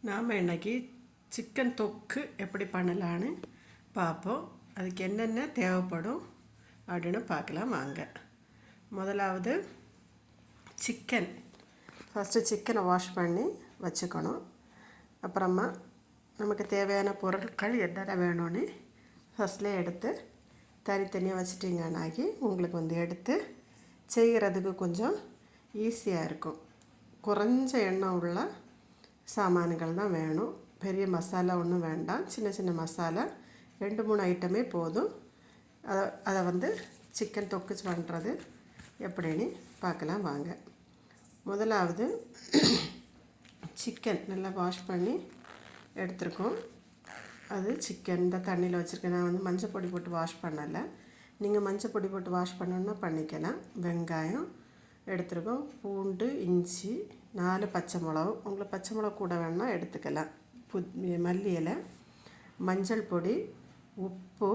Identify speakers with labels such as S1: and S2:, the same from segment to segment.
S1: நாம் இன்றைக்கி சிக்கன் தொக்கு எப்படி பண்ணலான்னு பார்ப்போம். அதுக்கு என்னென்ன தேவைப்படும் அப்படின்னு பார்க்கலாம் வாங்க. முதலாவது ஃபஸ்ட்டு சிக்கனை வாஷ் பண்ணி வச்சுக்கணும். அப்புறமா நமக்கு தேவையான பொருட்கள் என்னென்ன வேணும்னு ஃபஸ்ட்லேயே எடுத்து தனித்தனியாக வச்சிட்டிங்கன்னாக்கி உங்களுக்கு எடுத்து செய்கிறதுக்கு கொஞ்சம் ஈஸியாக இருக்கும். குறைஞ்ச எண்ணெய் உள்ள சாமான்கள் தான் வேணும். பெரிய மசாலா ஒன்றும் வேண்டாம். சின்ன சின்ன மசாலா 2-3 ஐட்டமே போதும். அதை சிக்கன் தொக்கு பண்ணுறது எப்படின்னு பார்க்கலாம் வாங்க. முதலாவது சிக்கன் நல்லா வாஷ் பண்ணி எடுத்துருக்கோம். அது சிக்கன் இந்த தண்ணியில் வச்சுருக்கேன். நான் மஞ்சள் பொடி போட்டு வாஷ் பண்ணலை. நீங்கள் மஞ்சள் பொடி போட்டு வாஷ் பண்ணணுன்னா பண்ணிக்கலாம். வெங்காயம் எடுத்துருக்கோம், பூண்டு, இஞ்சி, 4 பச்சை மிளகு. உங்களுக்கு பச்சை மிளகு கூட வேணுன்னா எடுத்துக்கலாம். மல்லி இலை, மஞ்சள் பொடி, உப்பு,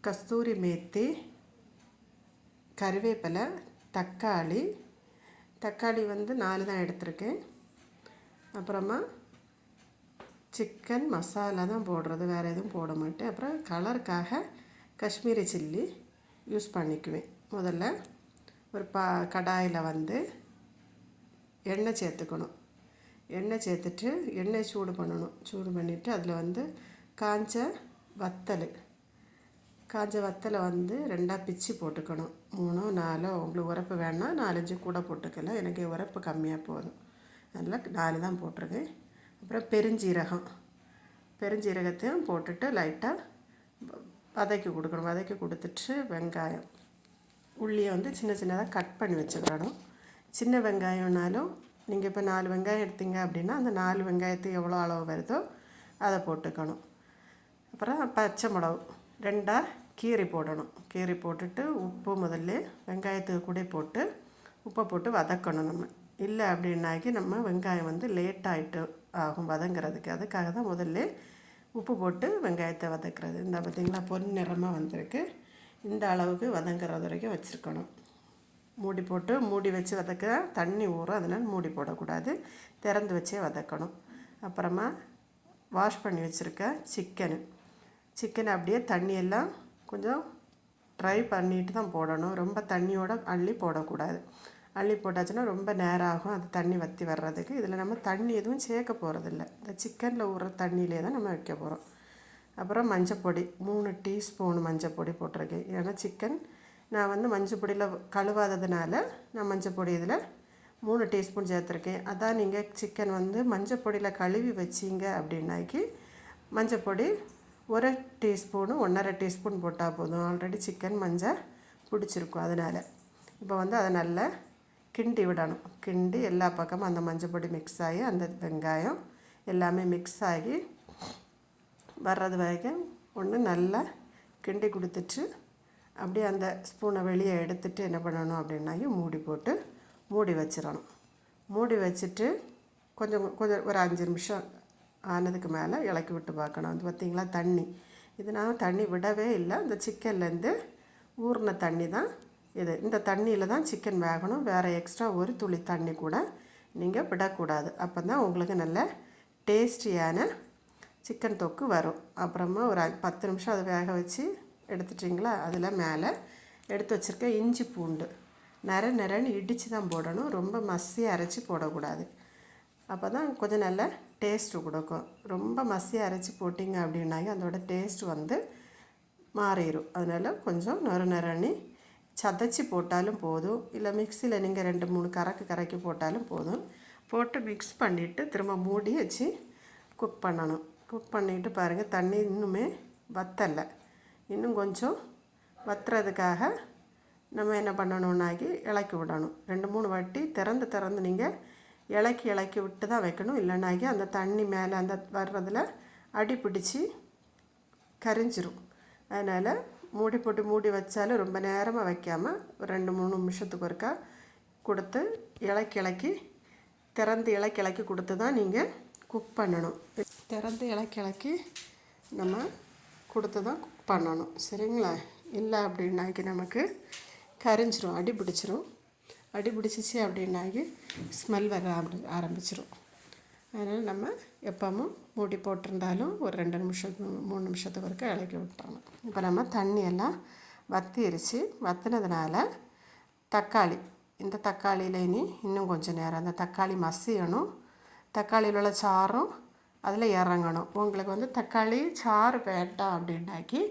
S1: கஸ்தூரி மேத்தி, கறிவேப்பிலை, தக்காளி 4 தான் எடுத்திருக்கேன். அப்புறமா சிக்கன் மசாலா தான் போடுறது, வேறு எதுவும் போட மாட்டேன். அப்புறம் கலருக்காக காஷ்மீரி சில்லி யூஸ் பண்ணிக்குவேன். முதல்ல ஒரு கடாயில் எண்ணெய் சேர்த்துக்கணும். எண்ணெய் சேர்த்துட்டு எண்ணெய் சூடு பண்ணணும். சூடு பண்ணிவிட்டு அதில் காஞ்ச வத்தலை 2ஆக பிச்சு போட்டுக்கணும். 3-4 உங்களுக்கு உரப்பு வேணால் 4-5 கூட போட்டுக்கலாம். எனக்கு உரப்பு கம்மியாக போதும், அதில் 4 தான் போட்டிருக்கேன். அப்புறம் பெருஞ்சீரகத்தையும் போட்டுட்டு லைட்டாக வதக்கி கொடுக்கணும். வதக்கி கொடுத்துட்டு வெங்காயம், உள்ளியை சின்ன சின்னதாக கட் பண்ணி வச்சுக்கணும். சின்ன வெங்காயம்னாலும் நீங்கள் இப்போ 4 வெங்காயம் எடுத்தீங்க அப்படின்னா அந்த 4 வெங்காயத்துக்கு எவ்வளோ அளவு வருதோ அதை போட்டுக்கணும். அப்புறம் பச்சை மிளகு 2ஆக கீரி போடணும். கீரி போட்டுட்டு உப்பு முதல்ல வெங்காயத்துக்கு கூட போட்டு உப்பை போட்டு வதக்கணும். நம்ம இல்லை அப்படின்னாக்கி நம்ம வெங்காயம் லேட்டாகிட்டு ஆகும் வதங்கிறதுக்கு. அதுக்காக தான் முதல்ல உப்பு போட்டு வெங்காயத்தை வதக்கிறது. இந்த பார்த்திங்களா பொன் நிறமாக வந்திருக்கு. இந்த அளவுக்கு வதங்கிறது வரைக்கும் வச்சுருக்கணும். மூடி வச்சு வதக்க தண்ணி ஊறும், அதனால் மூடி போடக்கூடாது. திறந்து வச்சே வதக்கணும். அப்புறமா வாஷ் பண்ணி வச்சுருக்க சிக்கனை அப்படியே தண்ணியெல்லாம் கொஞ்சம் ட்ரை பண்ணிட்டு தான் போடணும். ரொம்ப தண்ணியோடு அள்ளி போடக்கூடாது. அள்ளி போட்டாச்சுன்னா ரொம்ப நேரம் ஆகும் அது தண்ணி வற்றி வர்றதுக்கு. இதில் நம்ம தண்ணி எதுவும் சேர்க்க போகிறதில்ல. இந்த சிக்கனில் ஊறுற தண்ணியிலே தான் நம்ம வைக்க போகிறோம். அப்புறம் மஞ்சப்பொடி 3 டீஸ்பூன் மஞ்சப்பொடி போட்டிருக்கேன். ஏன்னா சிக்கன் நான் மஞ்சள் பொடியில் கழுவாததுனால நான் மஞ்சள் பொடி இதில் 3 டீஸ்பூன் சேர்த்துருக்கேன். அதான் நீங்கள் சிக்கன் மஞ்சள் பொடியில் கழுவி வச்சிங்க அப்படின்னாக்கி மஞ்சள் பொடி 1 டீஸ்பூனு 1.5 டீஸ்பூன் போட்டால் போதும். ஆல்ரெடி சிக்கன் மஞ்சள் பிடிச்சிருக்கும். அதனால் இப்போ அதை நல்லா கிண்டி விடணும். கிண்டி எல்லா பக்கமும் அந்த மஞ்சள் பொடி மிக்ஸ் ஆகி அந்த வெங்காயம் எல்லாமே மிக்ஸ் ஆகி வர்றது வரைக்கும் நல்லா கிண்டி கொடுத்துட்டு அப்படியே அந்த ஸ்பூனை வெளியே எடுத்துகிட்டு என்ன பண்ணணும் அப்படின்னாக்கி மூடி வச்சிடணும். மூடி வச்சுட்டு கொஞ்சம் ஒரு 5 நிமிஷம் ஆனதுக்கு மேலே இலக்கி விட்டு பார்க்கணும். பார்த்திங்களா தண்ணி நான் தண்ணி விடவே இல்லை. அந்த சிக்கன்லேருந்து ஊறின தண்ணி தான் இது. இந்த தண்ணியில் தான் சிக்கன் வேகணும். வேறு எக்ஸ்ட்ரா ஒரு துளி தண்ணி கூட நீங்கள் விடக்கூடாது. அப்போ தான் உங்களுக்கு நல்ல டேஸ்டியான சிக்கன் தொக்கு வரும். அப்புறமா ஒரு 10 நிமிஷம் அதை வேக வச்சு எடுத்துட்டிங்களா, அதில் மேலே எடுத்து வச்சுருக்க இஞ்சி பூண்டு நிறன்னு இடித்து தான் போடணும். ரொம்ப மசியாக அரைச்சி போடக்கூடாது. அப்போ தான் கொஞ்சம் நல்ல டேஸ்ட்டு கொடுக்கும். ரொம்ப மசியாக அரைச்சி போட்டிங்க அப்படின்னாங்க அதோட டேஸ்ட்டு மாறிடும். அதனால் கொஞ்சம் நறுநி சதைச்சி போட்டாலும் போதும். இல்லை மிக்சியில் நீங்கள் 2-3 கறக்கி போட்டாலும் போதும். போட்டு மிக்ஸ் பண்ணிவிட்டு திரும்ப மூடி வச்சு குக் பண்ணணும். குக் பண்ணிவிட்டு பாருங்கள் தண்ணி இன்னுமே வற்றலை. இன்னும் கொஞ்சம் வற்றுறதுக்காக நம்ம என்ன பண்ணணுன்னாக்கி இலக்கி விடணும். 2-3 வாட்டி திறந்து நீங்கள் இலக்கி விட்டு தான் வைக்கணும். இல்லைனாக்கி அந்த தண்ணி மேலே அந்த வர்றதில் அடி பிடிச்சி கரிஞ்சிரும். அதனால் மூடி வச்சாலும் ரொம்ப நேரமாக வைக்காமல் ஒரு 2-3 நிமிஷத்துக்கு ஒருக்கா கொடுத்து இலக்கி திறந்து இலக்கி கொடுத்து தான் நீங்கள் குக் பண்ணணும். திறந்து இலக்கி நம்ம கொடுத்து தான் குக் பண்ணணும். சரிங்களா? இல்லை அப்படின்னாக்கி நமக்கு கரிஞ்சிரும், அடி பிடிச்சிரும். அடி பிடிச்சிச்சு அப்படின்னாக்கி ஸ்மெல் வர ஆரம்பிச்சிடும். அதனால் நம்ம எப்பவும் மூடி போட்டிருந்தாலும் ஒரு 2 நிமிஷம் 3 நிமிஷத்துக்கு வரைக்கும் இலக்கி விட்டுறணும். இப்போ நம்ம தண்ணியெல்லாம் வற்றிருச்சு. வற்றினதுனால தக்காளி, இந்த தக்காளியில் இன்னும் கொஞ்சம் நேரம் அந்த தக்காளி மசியணும். தக்காளியில் உள்ள சாறும் அதில் இறங்கணும். உங்களுக்கு வந்து தக்காளி சாறு வேண்டாம் அப்படின்னாக்கி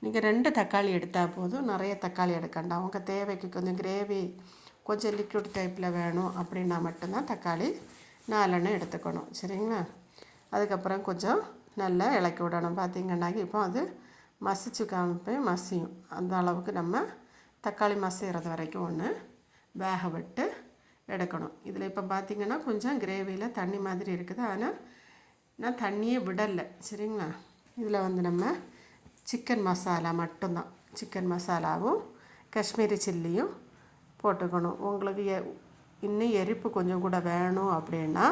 S1: நீங்கள் 2 தக்காளி எடுத்தால் போதும், நிறைய தக்காளி எடுக்கண்டாம். உங்கள் தேவைக்கு கொஞ்சம் கிரேவி கொஞ்சம் லிக்விட் டைப்பில் வேணும் அப்படின்னா மட்டும்தான் தக்காளி 4 எடுத்துக்கணும். சரிங்களா? அதுக்கப்புறம் கொஞ்சம் நல்லா இலக்கி விடணும். பார்த்திங்கன்னாக்கி இப்போ அது மசிச்சு காமிப்பேன், மசியும். அந்த அளவுக்கு நம்ம தக்காளி மசிகிறது வரைக்கும் ஒன்று வேக விட்டு எடுக்கணும். இதில் இப்போ பார்த்திங்கன்னா கொஞ்சம் கிரேவியில் தண்ணி மாதிரி இருக்குது, ஆனால் நான் தண்ணியே விடலை. சரிங்களா? இதில் வந்து நம்ம சிக்கன் மசாலா மட்டும்தான், சிக்கன் மசாலாவும் காஷ்மீரி சில்லியும் போட்டுக்கணும். உங்களுக்கு இன்னும் எரிப்பு கொஞ்சம் கூட வேணும் அப்படின்னா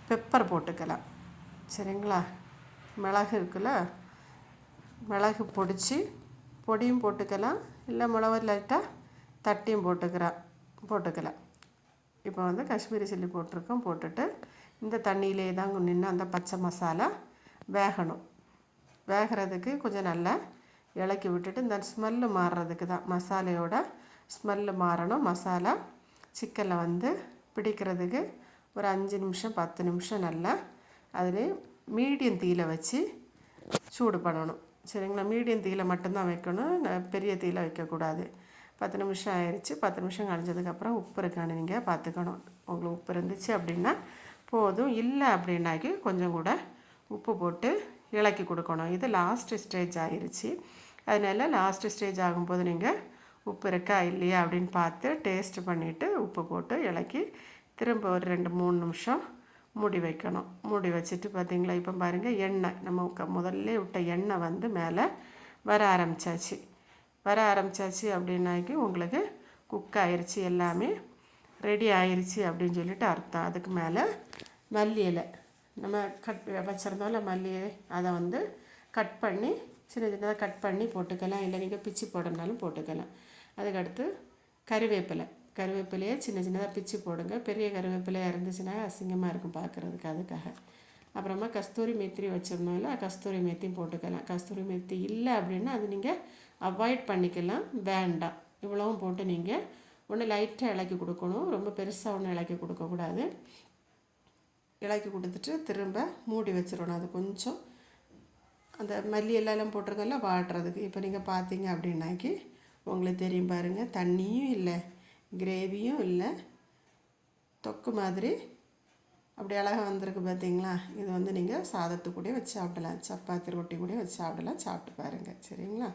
S1: பெப்பர் போட்டுக்கலாம். சரிங்களா? மிளகு இருக்குல்ல, மிளகு பொடியும் போட்டுக்கலாம், இல்லை மிளகு லைட்டாக தட்டியும் போட்டுக்கலாம். இப்போ வந்து காஷ்மீரி சில்லி போட்டிருக்கோம். போட்டுட்டு இந்த தண்ணியிலே தாங்க நின்று அந்த பச்சை மசாலா வேகணும். வேகிறதுக்கு கொஞ்சம் நல்லா இலக்கி விட்டுட்டு இந்த ஸ்மெல்லு மாறுறதுக்கு தான், மசாலையோட ஸ்மெல்லு மாறணும். மசாலா சிக்கனில் வந்து பிடிக்கிறதுக்கு ஒரு 5 நிமிஷம் 10 நிமிஷம் நல்லா அதில் மீடியம் தீயில வச்சு சூடு பண்ணணும். சரிங்களா? மீடியம் தீயில மட்டும்தான் வைக்கணும், பெரிய தீயில வைக்கக்கூடாது. 10 நிமிஷம் ஆயிடுச்சு. 10 நிமிஷம் கழிஞ்சதுக்கப்புறம் உப்பு இருக்கான்னு நீங்கள் பார்த்துக்கணும். உங்களுக்கு உப்பு இருந்துச்சு அப்படின்னா போதும், இல்லை அப்படின்னாக்கி கொஞ்சம் கூட உப்பு போட்டு இலக்கி கொடுக்கணும். இது லாஸ்ட் ஸ்டேஜ் ஆயிடுச்சு. அதனால லாஸ்ட் ஸ்டேஜ் ஆகும்போது நீங்கள் உப்பு இருக்கா இல்லையா அப்படின்னு பார்த்து டேஸ்ட் பண்ணிவிட்டு உப்பு போட்டு இலக்கி திரும்ப ஒரு 2-3 நிமிஷம் மூடி வைக்கணும். மூடி வச்சுட்டு பார்த்திங்களா, இப்போ பாருங்கள் எண்ணெய் நம்ம முதல்ல விட்ட எண்ணெய் வந்து மேலே வர ஆரம்பிச்சாச்சு அப்படின்னாக்கி உங்களுக்கு குக் ஆயிடுச்சு, எல்லாமே ரெடி ஆயிடுச்சு அப்படின்னு சொல்லிட்டு அர்த்தம். அதுக்கு மேலே மல்லி இலை நம்ம வச்சுருந்தோம்ல, மல்லி இலை அதை வந்து கட் பண்ணி சின்னதாக கட் பண்ணி போட்டுக்கலாம், இல்லை நீங்கள் பிச்சு போடணுனாலும் போட்டுக்கலாம். அதுக்கடுத்து கருவேப்பிலையை சின்னதாக பிச்சு போடுங்க. பெரிய கருவேப்பிலையாக இருந்துச்சுன்னா அசிங்கமாக இருக்கும் பார்க்குறதுக்கு, அதுக்காக. அப்புறமா கஸ்தூரி மேத்தி வச்சுருந்தோம்ல, கஸ்தூரி மேத்தியும் போட்டுக்கலாம். கஸ்தூரி மேத்தி இல்லை அப்படின்னா அது நீங்கள் அவாய்ட் பண்ணிக்கலாம், வேண்டாம். இவ்வளவும் போட்டு நீங்கள் ஒன்று லைட்டாக இலக்கி கொடுக்கணும், ரொம்ப பெருசாக ஒன்றும் இலக்கி கொடுக்கக்கூடாது. இலக்கி கொடுத்துட்டு திரும்ப மூடி வச்சிடணும். அது கொஞ்சம் அந்த மல்லி எல்லாம் போட்டிருக்கல வாட்டுறதுக்கு. இப்போ நீங்கள் பார்த்தீங்க அப்படின்னாக்கி உங்களுக்கு தெரியும் பாருங்கள், தண்ணியும் இல்லை, கிரேவியும் இல்லை, தொக்கு மாதிரி அப்படி அழகாக வந்திருக்கு பார்த்தீங்களா? இது வந்து நீங்கள் சாதத்து கூட வச்சு சாப்பிடலாம், சப்பாத்தி ரொட்டி கூட வச்சு சாப்பிடலாம். சாப்பிட்டு பாருங்கள். சரிங்களா?